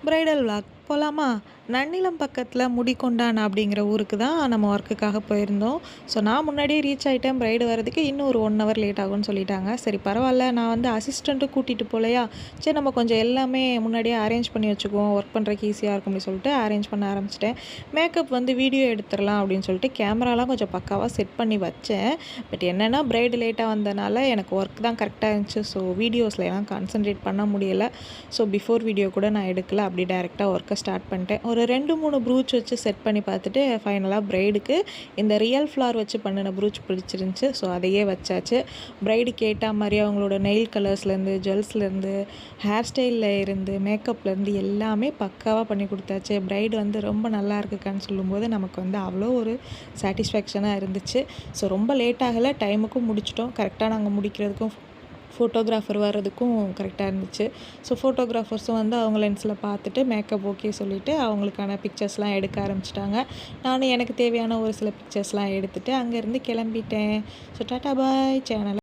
Bridal vlog போகலாமா? நன்னிலம் பக்கத்தில முடிகொண்டான் அப்படிங்கிற ஊருக்கு தான் நம்ம ஒர்க்குக்காக போயிருந்தோம். ஸோ நான் முன்னாடியே ரீச் ஆயிட்டேன். பிரைடு வரதுக்கு இன்னும் ஒரு 1 ஹவர் லேட் ஆகும்னு சொல்லிட்டாங்க. சரி பரவாயில்ல, நான் வந்து அசிஸ்டண்ட்டும் கூட்டிட்டு போலையா, சரி நம்ம கொஞ்சம் எல்லாமே முன்னாடியே அரேஞ்ச் பண்ணி வச்சுக்குவோம். ஒர்க் பண்ணுறதுக்கு ஈஸியாக இருக்கும் அப்படின்னு சொல்லிட்டு அரேஞ்ச் பண்ண ஆரம்பிச்சுட்டேன். மேக்கப் வந்து வீடியோ எடுத்துடலாம் அப்படின்னு சொல்லிட்டு கேமராலாம் கொஞ்சம் பக்காவாக செட் பண்ணி வச்சேன். பட் என்னென்னா பிரைடு லேட்டாக வந்தனால எனக்கு ஒர்க் தான் கரெக்டாக இருந்துச்சு. ஸோ வீடியோஸில் எல்லாம் கான்சன்ட்ரேட் பண்ண முடியலை. ஸோ பிஃபோர் வீடியோ கூட நான் எடுக்கல. அப்படி டைரெக்டாக ஒர்க்கை ஸ்டார்ட் பண்ணிட்டேன். ஒரு 2-3 ப்ரூச் வச்சு செட் பண்ணி பார்த்துட்டு ஃபைனலாக பிரைடுக்கு இந்த ரியல் ஃப்ளார் வச்சு பண்ணின ப்ரூச் பிடிச்சிருந்துச்சு. ஸோ அதையே வச்சாச்சு. பிரைடு கேட்ட மாதிரி அவங்களோட நெயில் கலர்ஸ்லேருந்து, ஜுவல்ஸ்லேருந்து, ஹேர் ஸ்டைலில் இருந்து, மேக்கப்லேருந்து எல்லாமே பக்காவாக பண்ணி கொடுத்தாச்சு. பிரைடு வந்து ரொம்ப நல்லா இருக்குக்கான்னு சொல்லும்போது நமக்கு வந்து அவ்வளோ ஒரு சாட்டிஸ்ஃபேக்ஷனாக இருந்துச்சு. ஸோ ரொம்ப லேட் ஆகலை, டைமுக்கும் முடிச்சிட்டோம். கரெக்டாக நாங்கள் முடிக்கிறதுக்கும் ஃபோட்டோகிராஃபர் வர்றதுக்கும் கரெக்டாக இருந்துச்சு. ஸோ ஃபோட்டோகிராஃபர்ஸும் வந்து அவங்க லென்ஸில் பார்த்துட்டு மேக்கப் ஓகே சொல்லிவிட்டு அவங்களுக்கான பிக்சர்ஸ்லாம் எடுக்க ஆரம்பிச்சிட்டாங்க. நானும் எனக்கு தேவையான ஒரு சில பிக்சர்ஸ்லாம் எடுத்துகிட்டு அங்கேருந்து கிளம்பிட்டேன். ஸோ டாட்டா பாய். சேனலை